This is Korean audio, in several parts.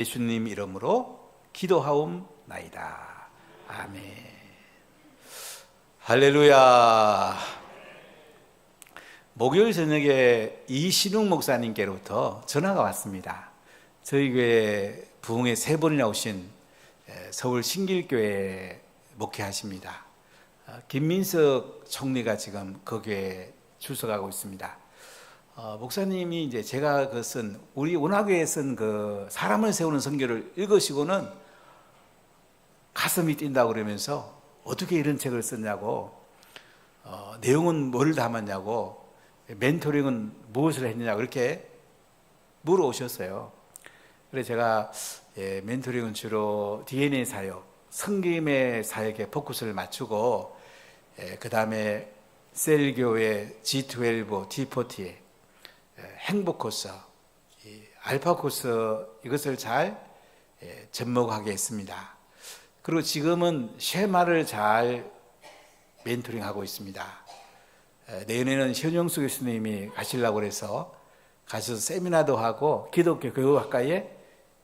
예수님 이름으로 기도하옵나이다. 아멘. 할렐루야. 목요일 저녁에 이신웅 목사님께로부터 전화가 왔습니다. 저희 교회 부흥에 3번이나 오신 서울 신길교회 목회하십니다. 김민석 총리가 지금 그 교회에 출석하고 있습니다. 목사님이 이제 제가 우리 운하교에 쓴 그 사람을 세우는 선교를 읽으시고는 가슴이 뛴다고 그러면서 어떻게 이런 책을 썼냐고, 내용은 뭘 담았냐고, 멘토링은 무엇을 했느냐고 그렇게 물어오셨어요. 그래서 제가 멘토링은 주로 DNA 사역, 성김의 사역에 포커스를 맞추고, 그 다음에 셀교회, G12, T40, 행복 코스, 알파 코스 이것을 잘 접목하게 했습니다. 그리고 지금은 쉐마를 잘 멘토링하고 있습니다. 내년에는 현영수 교수님이 가시려고 해서 가셔서 세미나도 하고 기독교 교육학과에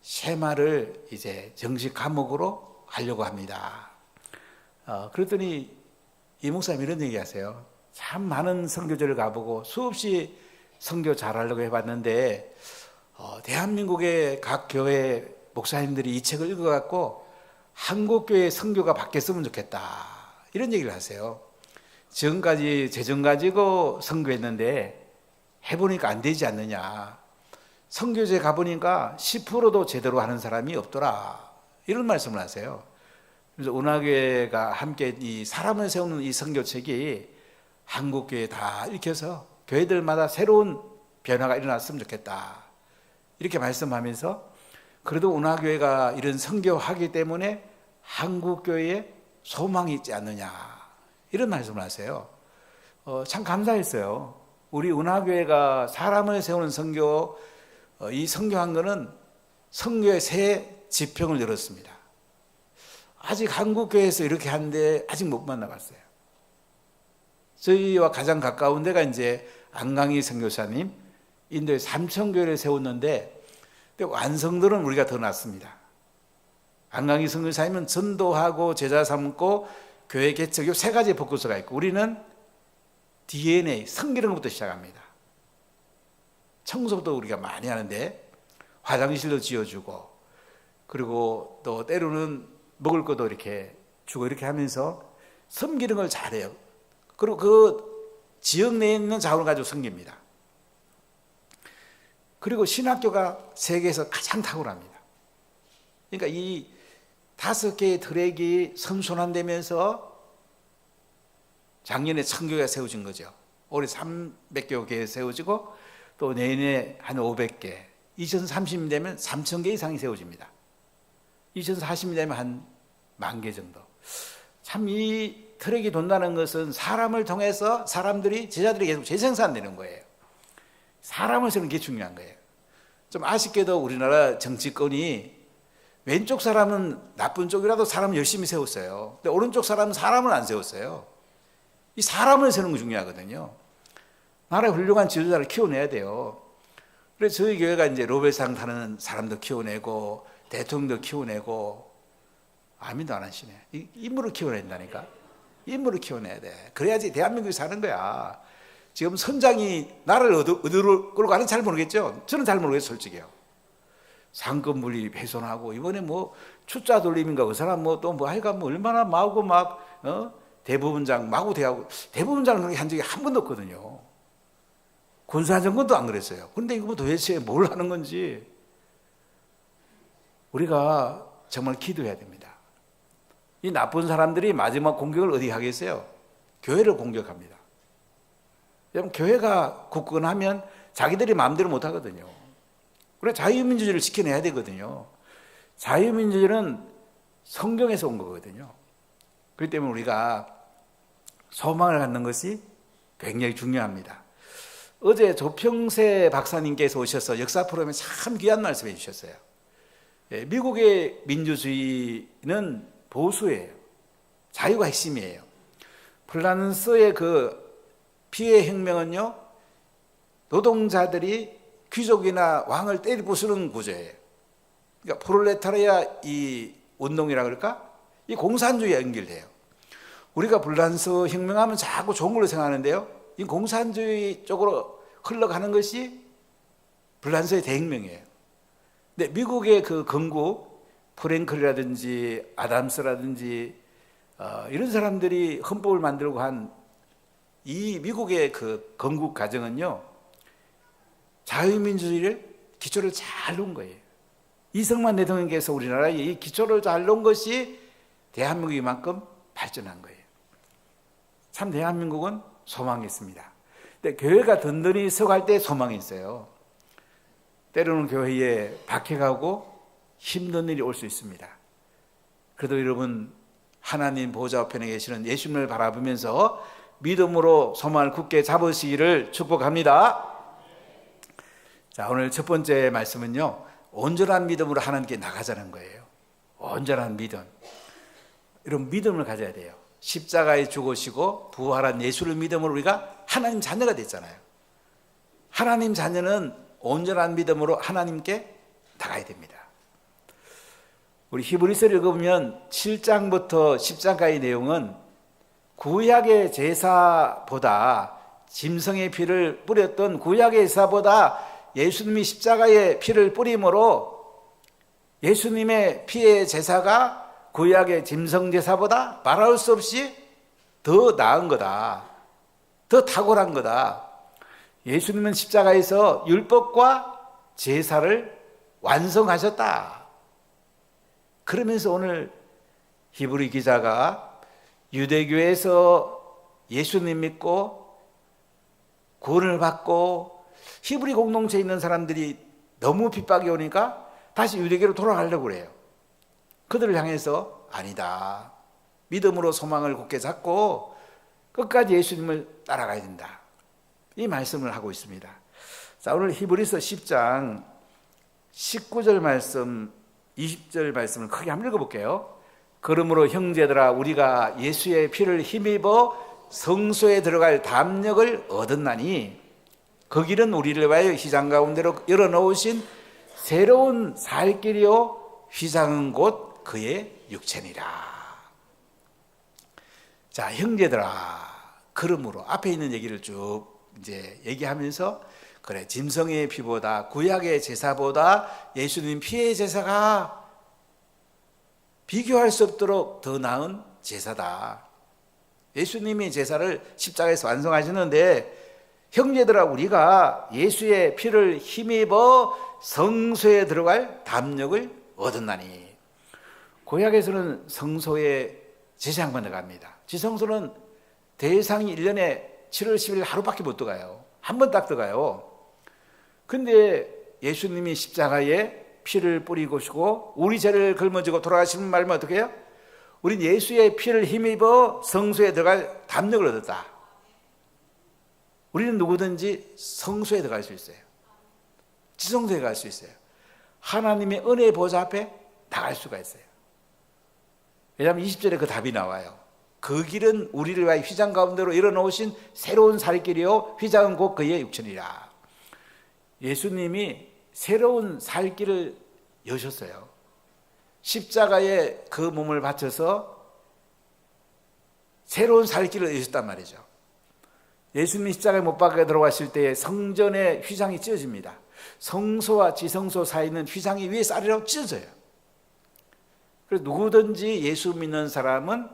쉐마를 이제 정식 과목으로 하려고 합니다. 그랬더니 이 목사님 이런 얘기 하세요. 참 많은 선교지를 가보고 수없이 선교 잘하려고 해봤는데 대한민국의 각 교회 목사님들이 이 책을 읽어갖고 한국교회 선교가 바뀌었으면 좋겠다, 이런 얘기를 하세요. 지금까지 재정 가지고 선교했는데 해보니까 안 되지 않느냐, 선교제 가보니까 10%도 제대로 하는 사람이 없더라, 이런 말씀을 하세요. 그래서 운하교회가 함께 이 사람을 세우는 이 선교책이 한국교회에 다 읽혀서 교회들마다 새로운 변화가 일어났으면 좋겠다, 이렇게 말씀하면서, 그래도 운하교회가 이런 선교하기 때문에 한국교회에 소망이 있지 않느냐, 이런 말씀을 하세요. 참 감사했어요. 우리 운하교회가 사람을 세우는 선교, 이 선교한 거는 선교의 새 지평을 열었습니다. 아직 한국교회에서 이렇게 하는데 아직 못 만나봤어요. 저희와 가장 가까운 데가 이제 안강희 선교사님, 인도에 삼천교회를 세웠는데 완성들은 우리가 더 낫습니다. 안강희 선교사님은 전도하고 제자 삼고 교회 개척, 이 3가지 포커스가 있고, 우리는 DNA, 성기는 것부터 시작합니다. 청소도 우리가 많이 하는데 화장실도 지어주고, 그리고 또 때로는 먹을 것도 이렇게 주고, 이렇게 하면서 섬기는 걸 잘해요. 그리고 그 지역 내에 있는 자원을 가지고 섬깁니다. 그리고 신학교가 세계에서 가장 탁월합니다. 그러니까 이 5개의 트랙이 선순환되면서 작년에 1000교회가 세워진 거죠. 올해 300개 교회 세워지고, 또 내년에 한 500개, 2030년 되면 3000개 이상이 세워집니다. 2040년 되면 한 10,000개 정도. 참 이 트랙이 돈다는 것은 사람을 통해서 사람들이, 제자들이 계속 재생산되는 거예요. 사람을 세우는 게 중요한 거예요. 좀 아쉽게도 우리나라 정치권이 왼쪽 사람은 나쁜 쪽이라도 사람을 열심히 세웠어요. 근데 오른쪽 사람은 사람을 안 세웠어요. 이 사람을 세우는 게 중요하거든요. 나라의 훌륭한 지도자를 키워내야 돼요. 그래서 저희 교회가 이제 노벨상 타는 사람도 키워내고 대통령도 키워내고, 아멘도 안 하시네. 인물을 키워낸다니까. 인물을 키워내야 돼. 그래야지 대한민국이 사는 거야. 지금 선장이 나라를 어디로 끌고 가는지 잘 모르겠죠? 저는 잘 모르겠어요, 솔직히요. 상급 물리 훼손하고, 이번에 뭐 출자 돌림인가, 그 사람 하여간 얼마나 마구 대법원장 마구 대하고, 대법원장은 그렇게 한 적이 한 번도 없거든요. 군사정권도 안 그랬어요. 그런데 이거 도대체 뭘 하는 건지 우리가 정말 기도해야 됩니다. 이 나쁜 사람들이 마지막 공격을 어디 하겠어요? 교회를 공격합니다. 여러분, 교회가 굳건하면 자기들이 마음대로 못 하거든요. 그래, 자유민주주의를 지켜내야 되거든요. 자유민주주의는 성경에서 온 거거든요. 그렇기 때문에 우리가 소망을 갖는 것이 굉장히 중요합니다. 어제 조평세 박사님께서 오셔서 역사 프로그램에 참 귀한 말씀 해주셨어요. 미국의 민주주의는 보수예요. 자유가 핵심이에요. 프랑스의 그 피해 혁명은요, 노동자들이 귀족이나 왕을 때리 부수는 구조예요. 그러니까 프롤레타리아 이 운동이라 그럴까? 이 공산주의에 연결돼요. 우리가 불란서 혁명하면 자꾸 좋은 걸로 생각하는데요. 이 공산주의 쪽으로 흘러가는 것이 불란서의 대혁명이에요. 근데 미국의 그 건국, 프랭클이라든지 아담스라든지 이런 사람들이 헌법을 만들고 한 이 미국의 그 건국 과정은요, 자유민주주의를 기초를 잘 놓은 거예요. 이승만 대통령께서 우리나라에 이 기초를 잘 놓은 것이 대한민국이 만큼 발전한 거예요. 참 대한민국은 소망이 있습니다. 근데 교회가 든든히 서갈 때 소망이 있어요. 때로는 교회에 박해가고 힘든 일이 올 수 있습니다. 그래도 여러분, 하나님 보좌 우편에 계시는 예수님을 바라보면서 믿음으로 소망을 굳게 잡으시기를 축복합니다. 자, 오늘 첫 번째 말씀은요, 온전한 믿음으로 하나님께 나가자는 거예요. 온전한 믿음. 이런 믿음을 가져야 돼요. 십자가에 죽으시고 부활한 예수를 믿음으로 우리가 하나님 자녀가 됐잖아요. 하나님 자녀는 온전한 믿음으로 하나님께 나가야 됩니다. 우리 히브리서를 읽으면 7장부터 10장까지 내용은 구약의 제사보다, 짐승의 피를 뿌렸던 구약의 제사보다 예수님이 십자가에 피를 뿌림으로 예수님의 피의 제사가 구약의 짐승 제사보다 말할 수 없이 더 나은 거다, 더 탁월한 거다. 예수님은 십자가에서 율법과 제사를 완성하셨다. 그러면서 오늘 히브리 기자가 유대교에서 예수님 믿고 구원을 받고 히브리 공동체에 있는 사람들이 너무 핍박이 오니까 다시 유대교로 돌아가려고 그래요. 그들을 향해서 아니다, 믿음으로 소망을 굳게 잡고 끝까지 예수님을 따라가야 된다, 이 말씀을 하고 있습니다. 자, 오늘 히브리서 10장 19절 말씀, 20절 말씀을 크게 한번 읽어볼게요. 그러므로 형제들아, 우리가 예수의 피를 힘입어 성소에 들어갈 담력을 얻었나니 그 길은 우리를 위하여 휘장 가운데로 열어놓으신 새로운 살 길이요 휘장은 곧 그의 육체니라. 자, 형제들아, 그러므로 앞에 있는 얘기를 쭉 이제 얘기하면서, 그래, 짐승의 피보다, 구약의 제사보다 예수님 피의 제사가 비교할 수 없도록 더 나은 제사다. 예수님이 제사를 십자가에서 완성하셨는데, 형제들아, 우리가 예수의 피를 힘입어 성소에 들어갈 담력을 얻었나니. 구약에서는 성소에 제사장만 들어갑니다. 지성소는 대상이 1년에 7월 10일 하루밖에 못 들어가요. 한 번 딱 들어가요. 근데 예수님이 십자가에 피를 뿌리시고 우리 죄를 걸머지고 돌아가시는 말면 어떻게 해요? 우린 예수의 피를 힘입어 성소에 들어갈 담력을 얻었다. 우리는 누구든지 성소에 들어갈 수 있어요. 지성소에 갈 수 있어요. 하나님의 은혜의 보좌 앞에 나갈 수가 있어요. 왜냐하면 20절에 그 답이 나와요. 그 길은 우리를 위하여 휘장 가운데로 일어놓으신 새로운 살길이요 휘장은 곧 그의 육체니라. 예수님이 새로운 살 길을 여셨어요. 십자가에 그 몸을 바쳐서 새로운 살 길을 여셨단 말이죠. 예수님이 십자가에 못 박혀 들어가실 때에 성전의 휘장이 찢어집니다. 성소와 지성소 사이는 휘장이 위에 쌀이라고 찢어져요. 그래서 누구든지 예수 믿는 사람은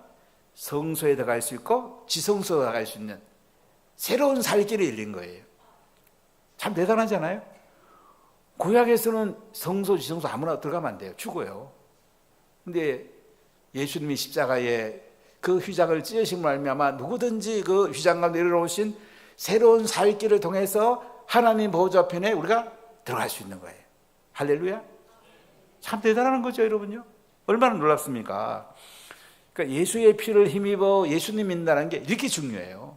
성소에 들어갈 수 있고 지성소에 들어갈 수 있는 새로운 살 길이 열린 거예요. 참 대단하지 않아요? 구약에서는 성소, 지성소 아무나 들어가면 안 돼요. 죽어요. 근데 예수님이 십자가에 그 휘장을 찢으심으로 말미암아 누구든지 그 휘장 가운데 내려오신 새로운 살 길을 통해서 하나님 보좌편에 우리가 들어갈 수 있는 거예요. 할렐루야. 참 대단한 거죠, 여러분요. 얼마나 놀랍습니까? 그러니까 예수의 피를 힘입어 예수님 믿는다는 게 이렇게 중요해요.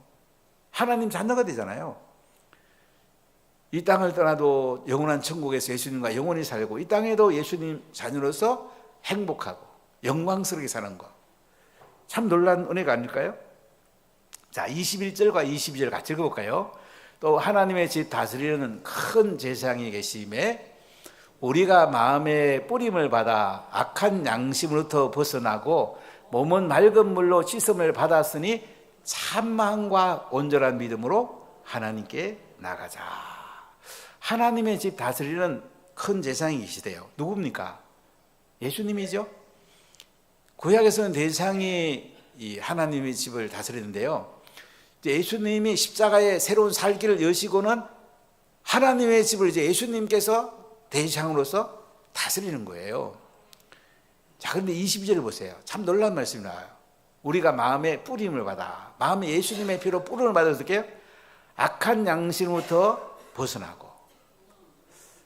하나님 자녀가 되잖아요. 이 땅을 떠나도 영원한 천국에서 예수님과 영원히 살고, 이 땅에도 예수님 자녀로서 행복하고 영광스럽게 사는 것, 참 놀라운 은혜가 아닐까요? 자, 21절과 22절 같이 읽어볼까요? 또 하나님의 집 다스리는 큰 제사장이 계심에 우리가 마음의 뿌림을 받아 악한 양심으로부터 벗어나고 몸은 맑은 물로 씻음을 받았으니 참마음과 온전한 믿음으로 하나님께 나가자. 하나님의 집 다스리는 큰 제사장이 계시대요. 누굽니까? 예수님이죠. 구약에서는 대제사장이 이 하나님의 집을 다스리는데요. 예수님이 십자가의 새로운 살기를 여시고는 하나님의 집을 이제 예수님께서 대제사장으로서 다스리는 거예요. 자, 그런데 22절을 보세요. 참 놀라운 말씀이 나와요. 우리가 마음의 뿌림을 받아, 마음에 예수님의 피로 뿌림을 받아서 어떻게 해요? 악한 양심으로부터 벗어나고.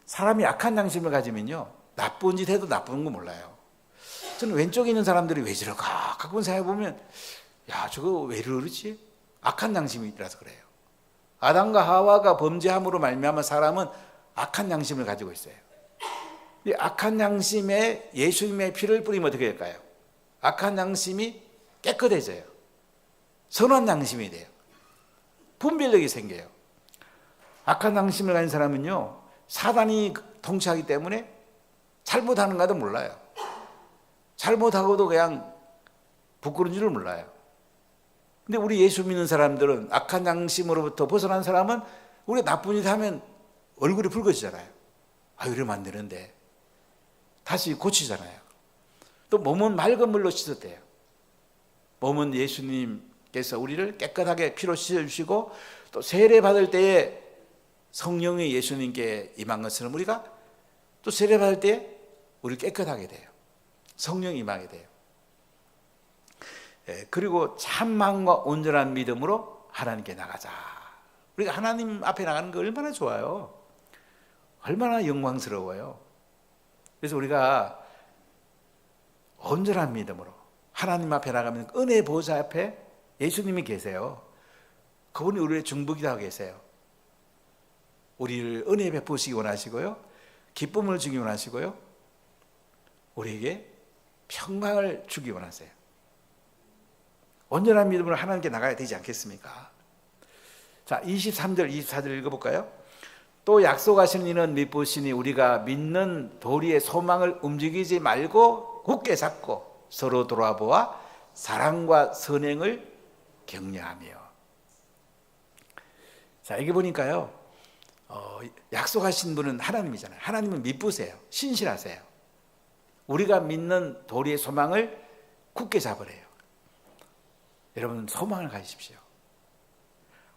사람이 악한 양심을 가지면요, 나쁜 짓 해도 나쁜 거 몰라요. 저는 왼쪽에 있는 사람들이 왜 저럴까? 가끔 생각해보면, 야, 저거 왜 저러지? 악한 양심이라서 그래요. 아담과 하와가 범죄함으로 말미암아 사람은 악한 양심을 가지고 있어요. 이 악한 양심에 예수님의 피를 뿌리면 어떻게 될까요? 악한 양심이 깨끗해져요. 선한 양심이 돼요. 분별력이 생겨요. 악한 양심을 가진 사람은요, 사단이 통치하기 때문에 잘못하는 가도 몰라요. 잘못하고도 그냥 부끄러운 줄을 몰라요. 근데 우리 예수 믿는 사람들은, 악한 양심으로부터 벗어난 사람은 우리 나쁜 일 하면 얼굴이 붉어지잖아요. 아, 이러면 안 되는데. 다시 고치잖아요. 또 몸은 맑은 물로 씻었대요. 몸은 예수님께서 우리를 깨끗하게 피로 씻어주시고, 또 세례 받을 때에 성령이 예수님께 임한 것처럼 우리가 또 세례 받을 때에 우리 깨끗하게 돼요. 성령이 임하게 돼요. 그리고 참마음과 온전한 믿음으로 하나님께 나가자. 우리가 하나님 앞에 나가는 거 얼마나 좋아요. 얼마나 영광스러워요. 그래서 우리가 온전한 믿음으로 하나님 앞에 나가면 은혜 보좌 앞에 예수님이 계세요. 그분이 우리의 중보기도 하고 계세요. 우리를 은혜 베푸시기 원하시고요, 기쁨을 주기 원하시고요, 우리에게 평강을 주기 원하세요. 온전한 믿음으로 하나님께 나가야 되지 않겠습니까? 자, 23절, 24절 읽어볼까요? 또 약속하신 이는 믿으시니 우리가 믿는 도리의 소망을 움직이지 말고 굳게 잡고 서로 돌아보아 사랑과 선행을 격려하며. 자, 여기 보니까요, 약속하신 분은 하나님이잖아요. 하나님은 믿으세요. 신실하세요. 우리가 믿는 도리의 소망을 굳게 잡으래요. 여러분, 소망을 가지십시오.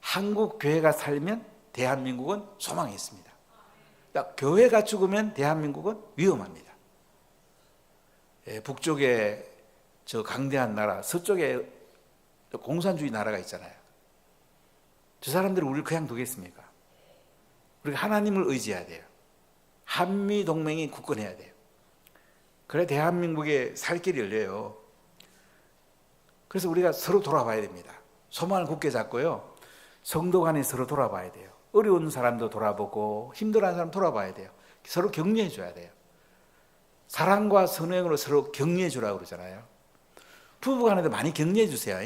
한국 교회가 살면 대한민국은 소망이 있습니다. 그러니까 교회가 죽으면 대한민국은 위험합니다. 북쪽에 저 강대한 나라, 서쪽에 공산주의 나라가 있잖아요. 저 사람들은 우리를 그냥 두겠습니까? 우리가 하나님을 의지해야 돼요. 한미 동맹이 굳건해야 돼요. 그래 대한민국에 살 길이 열려요. 그래서 우리가 서로 돌아봐야 됩니다. 소망을 굳게 잡고요, 성도 간에 서로 돌아봐야 돼요. 어려운 사람도 돌아보고 힘들어하는 사람 돌아봐야 돼요. 서로 격려해 줘야 돼요. 사랑과 선행으로 서로 격려해 주라고 그러잖아요. 부부 간에도 많이 격려해 주세요.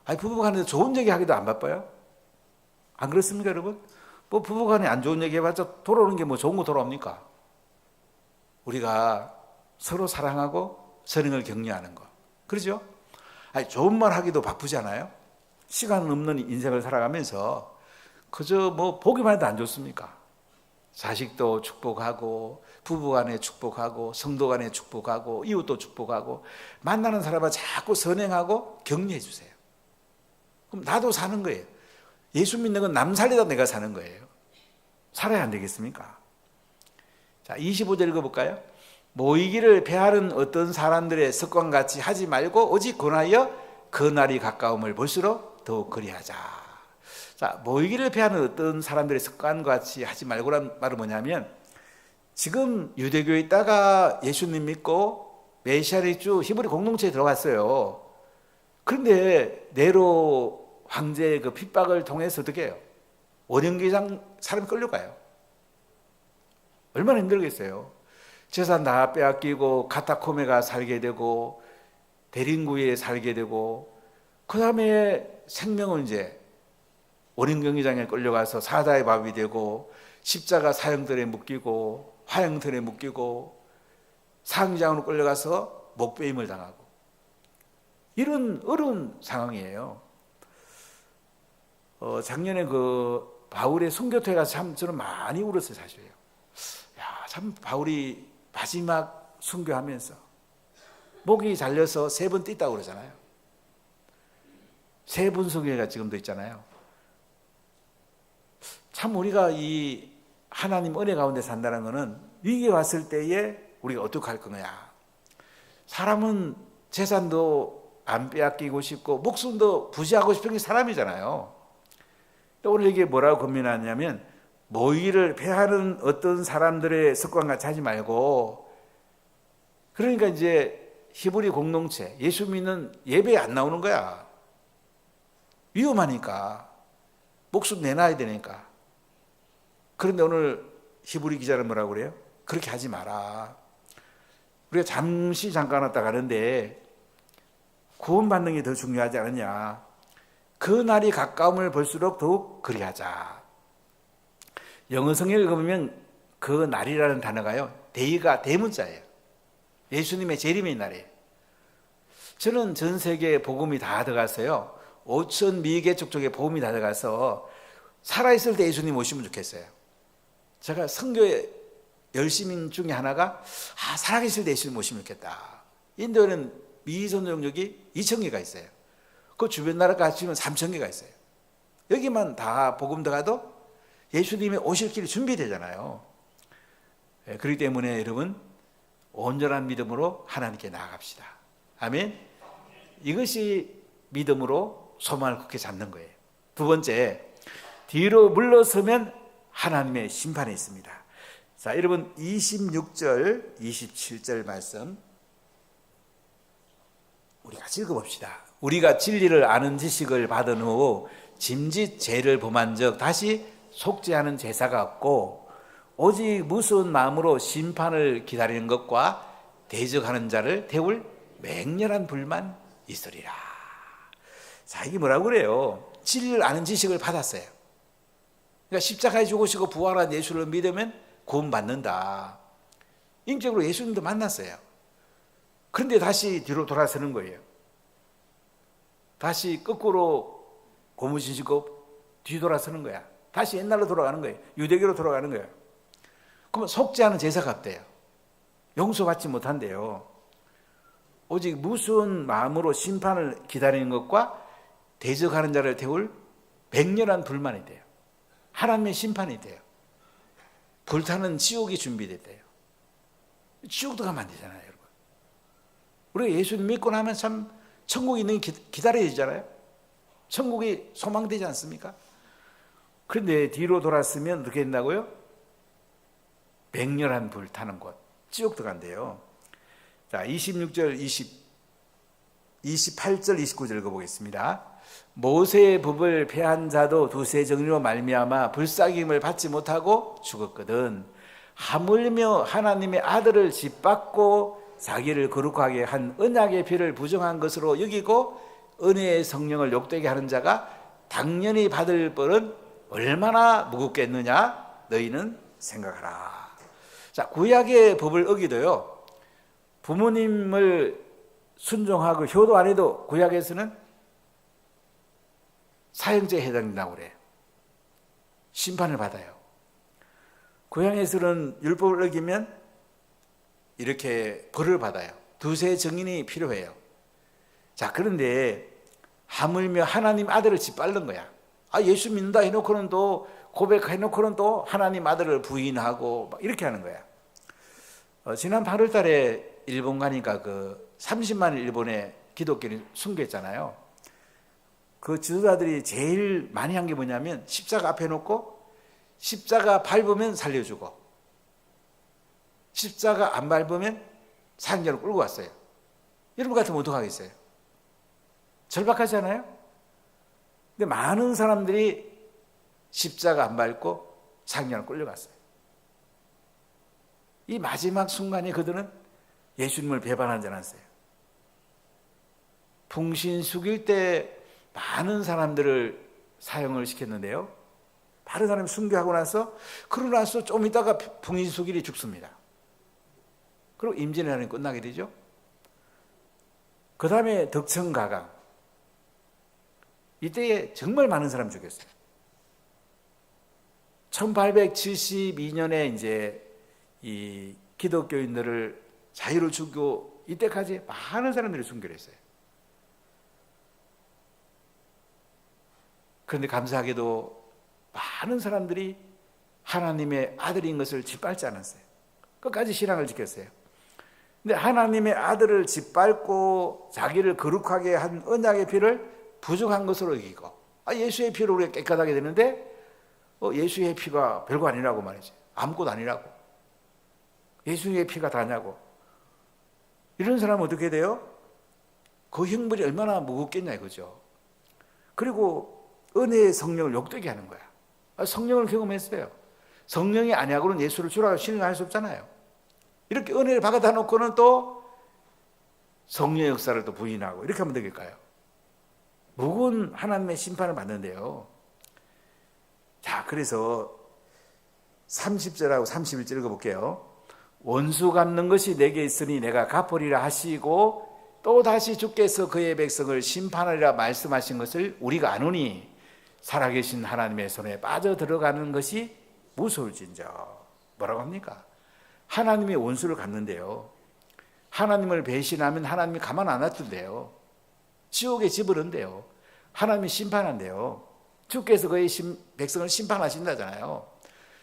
아니, 부부 간에도 좋은 얘기 하기도 안 바빠요? 안 그렇습니까, 여러분? 뭐 부부 간에 안 좋은 얘기 해봤자 돌아오는 게 뭐 좋은 거 돌아옵니까? 우리가 서로 사랑하고 선행을 격려하는 거, 그러죠? 아니, 좋은 말 하기도 바쁘잖아요. 시간 없는 인생을 살아가면서 그저 뭐 보기만 해도 안 좋습니까? 자식도 축복하고, 부부간에 축복하고, 성도간에 축복하고, 이웃도 축복하고, 만나는 사람은 자꾸 선행하고 격려해 주세요. 그럼 나도 사는 거예요. 예수 믿는 건 남 살리다 내가 사는 거예요. 살아야 안 되겠습니까? 자, 25절 읽어볼까요? 모이기를 패하는 어떤 사람들의 습관같이 하지 말고 오직 권하여 그 날이 가까움을 볼수록 더욱 그리하자. 자, 모이기를 패하는 어떤 사람들의 습관같이 하지 말고란 말은 뭐냐면, 지금 유대교에 있다가 예수님 믿고 메시아를 쭉 히브리 공동체에 들어갔어요. 그런데 네로 황제의 그 핍박을 통해서 어떻게 해요? 원형기장 사람이 끌려가요. 얼마나 힘들겠어요. 재산 다 빼앗기고 카타콤에가 살게 되고 대림구에 살게 되고, 그 다음에 생명은 이제 원형경기장에 끌려가서 사자의 밥이 되고 십자가 사형들에 묶이고 화형틀에 묶이고 상장으로 끌려가서 목베임을 당하고 이런 어려운 상황이에요. 작년에 그 바울의 순교토에 가서 참 저는 많이 울었어요, 사실요. 야, 참 바울이 마지막 순교하면서 목이 잘려서 3번 뛴다고 그러잖아요. 3분속회가 지금도 있잖아요. 참 우리가 이 하나님 은혜 가운데 산다는 것은 위기가 왔을 때에 우리가 어떻게 할 거냐. 사람은 재산도 안 빼앗기고 싶고 목숨도 부지하고 싶은 게 사람이잖아요. 오늘 이게 뭐라고 고민하냐면 모의를 패하는 어떤 사람들의 습관 같이 하지 말고, 그러니까 이제 히브리 공동체 예수 믿는 예배에 안 나오는 거야. 위험하니까 목숨 내놔야 되니까. 그런데 오늘 히브리 기자는 뭐라고 그래요? 그렇게 하지 마라. 우리가 잠깐 왔다 가는데 구원받는 게 더 중요하지 않느냐. 그 날이 가까움을 볼수록 더욱 그리하자. 영어 성경을 읽으면 그 날이라는 단어가요, 데이가 대문자예요. 예수님의 재림의 날이에요. 저는 전 세계에 복음이 다 들어갔어요. 5천 미개척 쪽에 복음이 다 들어가서 살아있을 때 예수님 오시면 좋겠어요. 제가 선교의 열심인 중에 하나가 살아계실 때 예수님 오시면 좋겠다. 인도에는 미선도 영역이 2,000개가 있어요. 그 주변 나라가 합치면 3,000개가 있어요. 여기만 다 복음 들어가도 예수님의 오실 길이 준비되잖아요. 그렇기 때문에 여러분 온전한 믿음으로 하나님께 나아갑시다. 아멘. 이것이 믿음으로 소망을 굳게 잡는 거예요. 두 번째, 뒤로 물러서면 하나님의 심판이 있습니다. 자, 여러분 26절, 27절 말씀 우리 같이 읽어봅시다. 우리가 진리를 아는 지식을 받은 후 짐짓 죄를 범한 적 다시 속죄하는 제사가 없고 오직 무서운 마음으로 심판을 기다리는 것과 대적하는 자를 태울 맹렬한 불만 있으리라. 자, 이게 뭐라고 그래요? 진리를 아는 지식을 받았어요. 그러니까 십자가에 죽으시고 부활한 예수를 믿으면 구원받는다. 인격으로 예수님도 만났어요. 그런데 다시 뒤로 돌아서는 거예요. 다시 거꾸로 고무신 신고 뒤돌아서는 거야. 다시 옛날로 돌아가는 거예요. 유대교로 돌아가는 거예요. 그러면 속죄하는 제사가 없대요. 용서받지 못한대요. 오직 무서운 마음으로 심판을 기다리는 것과 대적하는 자를 태울 맹렬한 불만이 돼요. 하나님의 심판이 돼요. 불타는 지옥이 준비됐대요. 지옥도 가면 안 되잖아요, 여러분. 우리가 예수님 믿고 나면 참 천국이 있는 게 기다려지잖아요. 천국이 소망되지 않습니까? 그런데 뒤로 돌았으면 어떻게 된다고요? 맹렬한 불 타는 곳, 지옥도 간대요. 자, 26절, 28절, 29절 읽어보겠습니다. 모세의 법을 폐한 자도 두세 정리로 말미암아 불쌍힘을 받지 못하고 죽었거든. 하물며 하나님의 아들을 짓밟고 자기를 거룩하게 한 언약의 피를 부정한 것으로 여기고 은혜의 성령을 욕되게 하는 자가 당연히 받을 벌은 얼마나 무겁겠느냐 너희는 생각하라. 자, 구약의 법을 어기도요, 부모님을 순종하고 효도 안 해도 구약에서는 사형죄에 해당된다고 그래요. 심판을 받아요. 구약에서는 율법을 어기면 이렇게 벌을 받아요. 두세 증인이 필요해요. 자, 그런데 하물며 하나님 아들을 짓밟는 거야. 예수 믿는다 해놓고는 또 고백해놓고는 또 하나님 아들을 부인하고 막 이렇게 하는 거야. 지난 8월 달에 일본 가니까 그 30만 일본의 기독교인이 순교했잖아요. 그 지도자들이 제일 많이 한 게 뭐냐면 십자가 앞에 놓고 십자가 밟으면 살려주고 십자가 안 밟으면 사형제로 끌고 왔어요. 여러분 같으면 어떡하겠어요? 절박하잖아요? 근데 많은 사람들이 십자가 안 밟고 사형제로 끌려갔어요. 이 마지막 순간에 그들은 예수님을 배반하지 않았어요. 풍신 숙일 때 많은 사람들을 사형을 시켰는데요, 많은 사람이 순교하고 나서 그러고 나서 좀 있다가 풍인수길이 죽습니다. 그리고 임진왜란이 하나님 끝나게 되죠. 그 다음에 덕청가강, 이때에 정말 많은 사람 죽였어요. 1872년에 이제 이 기독교인들을 자유로 주고 이때까지 많은 사람들이 순교를 했어요. 그런데 감사하게도 많은 사람들이 하나님의 아들인 것을 짓밟지 않았어요. 끝까지 신앙을 지켰어요. 근데 하나님의 아들을 짓밟고 자기를 거룩하게 한 언약의 피를 부족한 것으로 여기고, 예수의 피로 우리가 깨끗하게 되는데 예수의 피가 별거 아니라고 말이지. 아무것도 아니라고. 예수의 피가 다냐고. 이런 사람은 어떻게 돼요? 그 형벌이 얼마나 무겁겠냐 이거죠. 그리고 은혜의 성령을 욕되게 하는 거야. 성령을 경험했어요. 성령이 아니야고는 예수를 주라고 신뢰할 수 없잖아요. 이렇게 은혜를 받아 놓고는 또 성령의 역사를 또 부인하고 이렇게 하면 되겠까요? 무거운 하나님의 심판을 받는데요. 자, 그래서 30절하고 31절 읽어볼게요. 원수 갚는 것이 내게 있으니 내가 갚으리라 하시고 또 다시 주께서 그의 백성을 심판하리라 말씀하신 것을 우리가 아노니 살아계신 하나님의 손에 빠져 들어가는 것이 무서울진저. 뭐라고 합니까? 하나님이 원수를 갚는데요. 하나님을 배신하면 하나님이 가만 안 놔둔대요. 지옥에 집어넣는데요. 하나님이 심판한대요. 주께서 그의 백성을 심판하신다잖아요.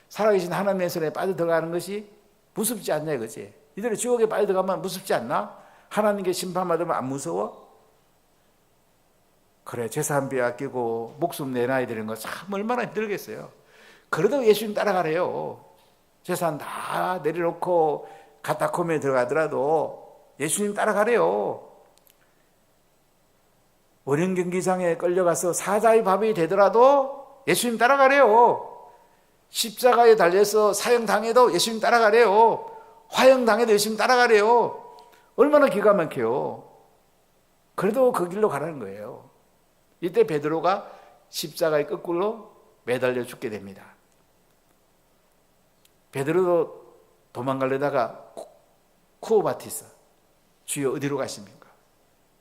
살아계신 하나님의 손에 빠져 들어가는 것이 무섭지 않냐 이거지. 이들이 지옥에 빠져 들어가면 무섭지 않나? 하나님께 심판받으면 안 무서워? 그래, 재산 빼앗기고 목숨 내놔야 되는 거 참 얼마나 힘들겠어요. 그래도 예수님 따라가래요. 재산 다 내려놓고 가타콤에 들어가더라도 예수님 따라가래요. 원형 경기장에 끌려가서 사자의 밥이 되더라도 예수님 따라가래요. 십자가에 달려서 사형당해도 예수님 따라가래요. 화형당해도 예수님 따라가래요. 얼마나 기가 막혀요. 그래도 그 길로 가라는 거예요. 이때 베드로가 십자가의 거꾸로 매달려 죽게 됩니다. 베드로도 도망가려다가 쿠오바티스, 주여 어디로 가십니까?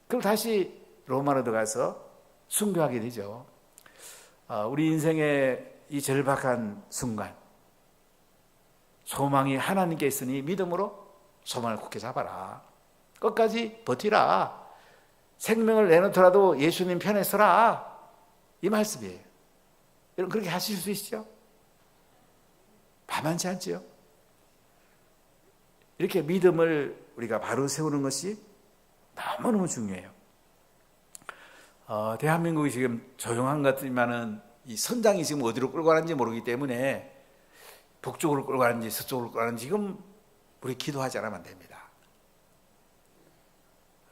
그럼 다시 로마로 들어가서 순교하게 되죠. 우리 인생의 이 절박한 순간, 소망이 하나님께 있으니 믿음으로 소망을 굳게 잡아라. 끝까지 버티라. 생명을 내놓더라도 예수님 편에 서라. 이 말씀이에요. 여러분 그렇게 하실 수 있죠? 만만치 않죠? 이렇게 믿음을 우리가 바로 세우는 것이 너무너무 중요해요. 대한민국이 지금 조용한 것 같지만은 이 선장이 지금 어디로 끌고 가는지 모르기 때문에 북쪽으로 끌고 가는지 서쪽으로 끌고 가는지 지금 우리 기도하지 않으면 안 됩니다.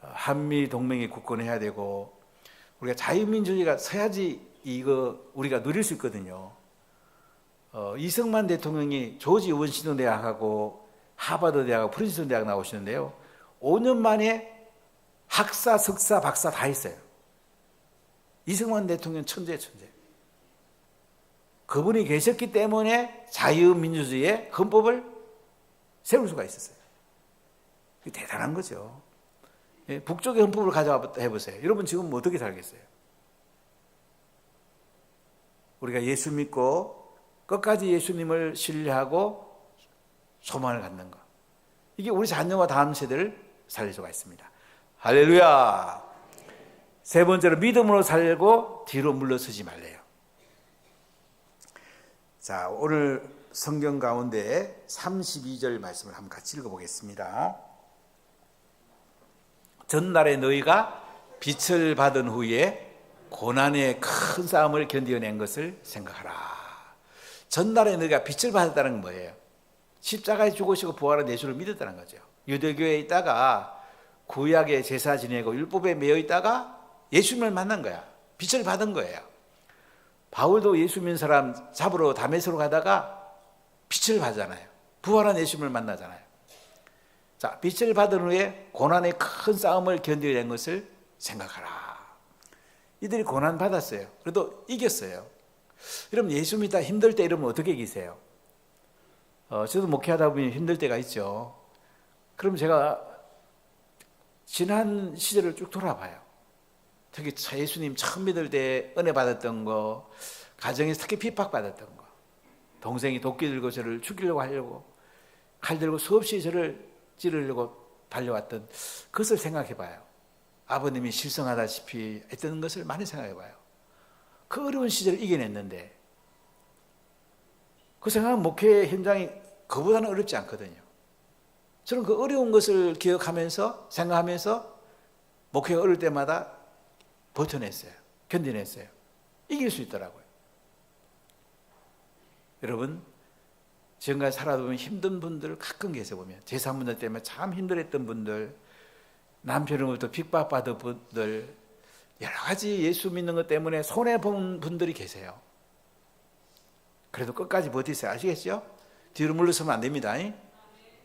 한미 동맹이 굳건해야 되고 우리가 자유민주주의가 서야지 이거 우리가 누릴 수 있거든요. 이승만 대통령이 조지 원시턴 대학하고 하버드 대학하고 프린스턴 대학 나오시는데요. 5년 만에 학사, 석사, 박사 다 했어요. 이승만 대통령 천재. 그분이 계셨기 때문에 자유민주주의의 헌법을 세울 수가 있었어요. 대단한 거죠. 북쪽의 헌법을 가져와 해보세요. 여러분 지금 어떻게 살겠어요? 우리가 예수 믿고 끝까지 예수님을 신뢰하고 소망을 갖는 것. 이게 우리 자녀와 다음 세대를 살릴 수가 있습니다. 할렐루야. 세 번째로 믿음으로 살고 뒤로 물러서지 말래요. 자, 오늘 성경 가운데 32절 말씀을 한번 같이 읽어보겠습니다. 전날에 너희가 빛을 받은 후에 고난의 큰 싸움을 견뎌낸 것을 생각하라. 전날에 너희가 빛을 받았다는 건 뭐예요? 십자가에 죽으시고 부활한 예수를 믿었다는 거죠. 유대교에 있다가 구약의 제사 지내고 율법에 매여 있다가 예수님을 만난 거야. 빛을 받은 거예요. 바울도 예수 믿는 사람 잡으러 다메섹으로 가다가 빛을 받잖아요. 부활한 예수님을 만나잖아요. 자, 빛을 받은 후에 고난의 큰 싸움을 견뎌낸 것을 생각하라. 이들이 고난 받았어요. 그래도 이겼어요. 여러분 예수 믿다 힘들 때 이러면 어떻게 계세요? 저도 목회하다 보면 힘들 때가 있죠. 그럼 제가 지난 시절을 쭉 돌아봐요. 특히 예수님 처음 믿을 때 은혜 받았던 거, 가정에서 특히 핍박받았던 거, 동생이 도끼 들고 저를 죽이려고 하려고 칼 들고 수없이 저를 찌르려고 달려왔던 그것을 생각해 봐요. 아버님이 실성하다시피 했던 것을 많이 생각해 봐요. 그 어려운 시절을 이겨냈는데 그 생각은 목회 현장이 그보다는 어렵지 않거든요. 저는 그 어려운 것을 기억하면서 생각하면서 목회가 어려울 때마다 버텨냈어요. 견뎌냈어요. 이길 수 있더라고요. 여러분 지금까지 살아보면 힘든 분들 가끔 계세요. 보면 제3분들 때문에 참 힘들었던 분들, 남편으로부터 핍박받은 분들, 여러 가지 예수 믿는 것 때문에 손해본 분들이 계세요. 그래도 끝까지 버티세요. 아시겠죠? 뒤로 물러서면 안 됩니다.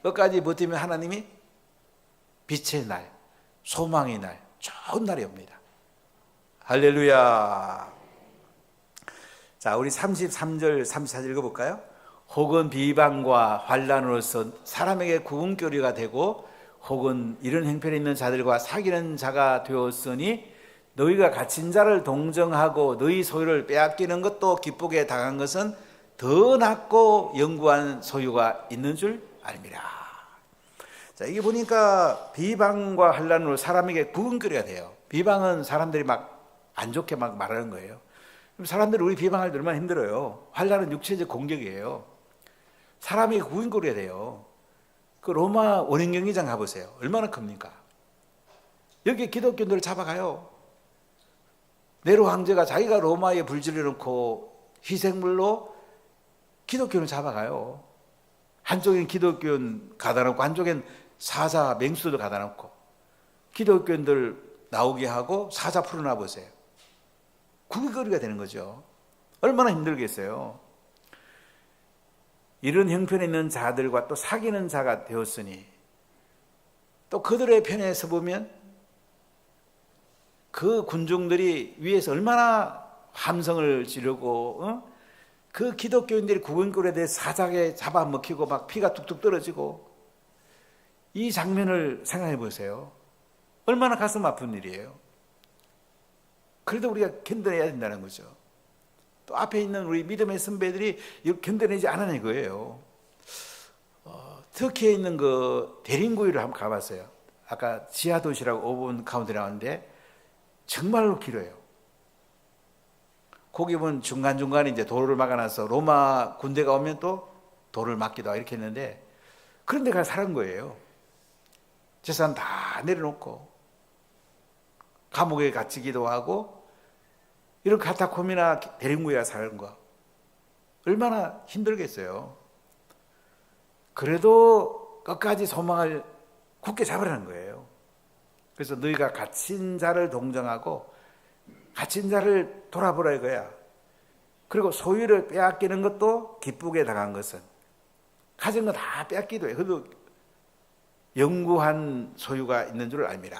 끝까지 버티면 하나님이 빛의 날, 소망의 날, 좋은 날이 옵니다. 할렐루야. 자, 우리 33절, 34절 읽어볼까요? 혹은 비방과 환난으로서 사람에게 구분교리가 되고 혹은 이런 형편에 있는 자들과 사귀는 자가 되었으니 너희가 갇힌 자를 동정하고 너희 소유를 빼앗기는 것도 기쁘게 당한 것은 더 낫고 영구한 소유가 있는 줄 알미라. 자, 이게 보니까 비방과 환난으로 사람에게 구분거리가 돼요. 비방은 사람들이 막 안 좋게 막 말하는 거예요. 사람들이 우리 비방할 때 얼마나 힘들어요. 환난은 육체적 공격이에요. 사람에게 구분거리가 돼요. 그 로마 원인경기장 가보세요. 얼마나 큽니까? 여기 기독교인들을 잡아가요. 네로 황제가 자기가 로마에 불지를 놓고 희생물로 기독교인을 잡아가요. 한쪽엔 기독교인 가다 놓고 한쪽엔 사자 맹수도 가다 놓고 기독교인들 나오게 하고 사자 풀어놔 보세요. 구비거리가 되는 거죠. 얼마나 힘들겠어요. 이런 형편에 있는 자들과 또 사귀는 자가 되었으니 또 그들의 편에 서보면 그 군중들이 위에서 얼마나 함성을 지르고 그 기독교인들이 구근거리에 대해 사자에 잡아먹히고 막 피가 뚝뚝 떨어지고 이 장면을 생각해 보세요. 얼마나 가슴 아픈 일이에요. 그래도 우리가 견뎌내야 된다는 거죠. 또 앞에 있는 우리 믿음의 선배들이 이걸 견뎌내지 않아낸 거예요. 터키에 있는 그 대림구이를 한번 가봤어요. 아까 지하도시라고 5분 카운트 나왔는데 정말로 길어요. 거기 보면 중간중간에 이제 도로를 막아놔서 로마 군대가 오면 또 도로를 막기도 하고 이렇게 했는데 그런 데 가서 살은 거예요. 재산 다 내려놓고 감옥에 갇히기도 하고 이런 카타콤이나 대림구에 사는 거 얼마나 힘들겠어요. 그래도 끝까지 소망을 굳게 잡으라는 거예요. 그래서 너희가 갇힌 자를 동정하고 갇힌 자를 돌아보라 이거야. 그리고 소유를 빼앗기는 것도 기쁘게 당한 것은 가진 거 다 빼앗기도 해. 그래도 영구한 소유가 있는 줄 알미라.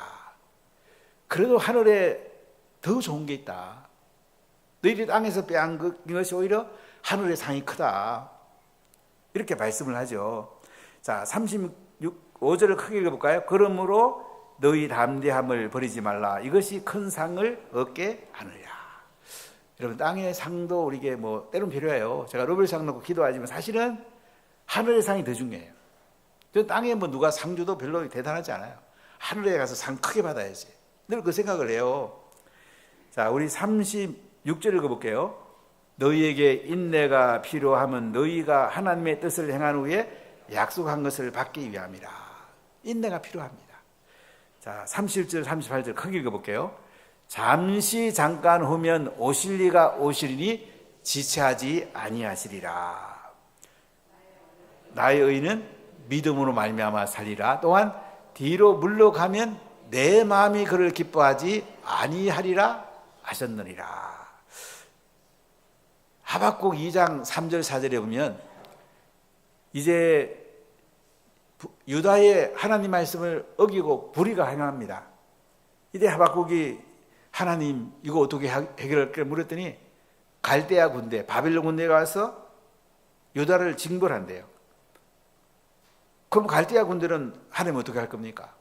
그래도 하늘에 더 좋은 게 있다. 너희들이 땅에서 빼앗긴 것이 오히려 하늘의 상이 크다. 이렇게 말씀을 하죠. 자, 35절을 크게 읽어볼까요? 그러므로 너희 담대함을 버리지 말라. 이것이 큰 상을 얻게 하느냐. 여러분 땅의 상도 우리에게 뭐 때론 필요해요. 제가 노벨상 놓고 기도하지만 사실은 하늘의 상이 더 중요해요. 저 땅에 뭐 누가 상 줘도 별로 대단하지 않아요. 하늘에 가서 상 크게 받아야지. 늘 그 생각을 해요. 자, 우리 36절 읽어볼게요. 너희에게 인내가 필요하면 너희가 하나님의 뜻을 행한 후에 약속한 것을 받기 위함이라. 인내가 필요합니다. 자, 37절, 38절 크게 읽어볼게요. 잠시 잠깐 후면 오실 이가 오시리니 지체하지 아니하시리라. 나의 의는 믿음으로 말미암아 살리라. 또한 뒤로 물러가면 내 마음이 그를 기뻐하지 아니하리라 하셨느니라. 하박국 2장 3절 4절에 보면 이제 유다의 하나님 말씀을 어기고 불의가 행합니다. 이때 하박국이 하나님 이거 어떻게 해결할까 물었더니 갈대아 군대, 바빌론 군대가 와서 유다를 징벌한대요. 그럼 갈대아 군대는 하나님 어떻게 할 겁니까?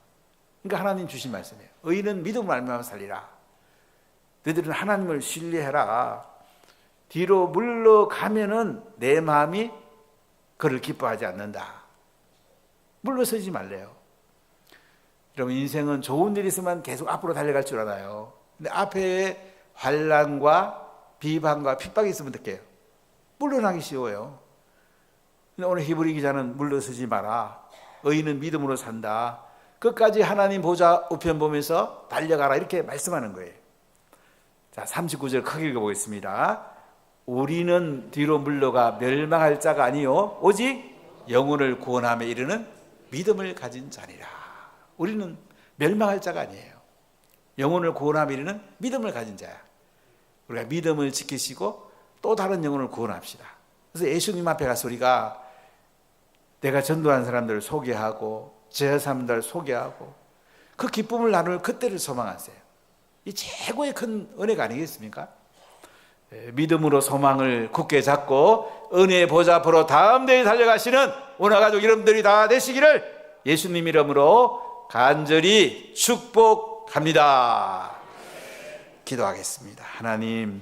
그러니까 하나님 주신 말씀이에요. 의인은 믿음으로 말미암아 살리라. 너희들은 하나님을 신뢰해라. 뒤로 물러가면은 내 마음이 그를 기뻐하지 않는다. 물러서지 말래요. 여러분, 인생은 좋은 일이 있으면 계속 앞으로 달려갈 줄 알아요. 근데 앞에 환난과 비방과 핍박이 있으면 어떡해요? 물러나기 쉬워요. 근데 오늘 히브리 기자는 물러서지 마라. 의인은 믿음으로 산다. 끝까지 하나님 보좌 우편 보면서 달려가라. 이렇게 말씀하는 거예요. 자, 39절 크게 읽어보겠습니다. 우리는 뒤로 물러가 멸망할 자가 아니요 오직 영혼을 구원함에 이르는 믿음을 가진 자니라. 우리는 멸망할 자가 아니에요. 영혼을 구원함에 이르는 믿음을 가진 자야. 우리가 믿음을 지키시고 또 다른 영혼을 구원합시다. 그래서 예수님 앞에 가서 우리가 내가 전도한 사람들을 소개하고 제 사람들을 소개하고 그 기쁨을 나눌 그때를 소망하세요. 이 최고의 큰 은혜가 아니겠습니까? 믿음으로 소망을 굳게 잡고 은혜의 보좌 앞으로 담대히 달려가시는 오늘 가족 여러분들이 다 되시기를 예수님 이름으로 간절히 축복합니다. 기도하겠습니다. 하나님,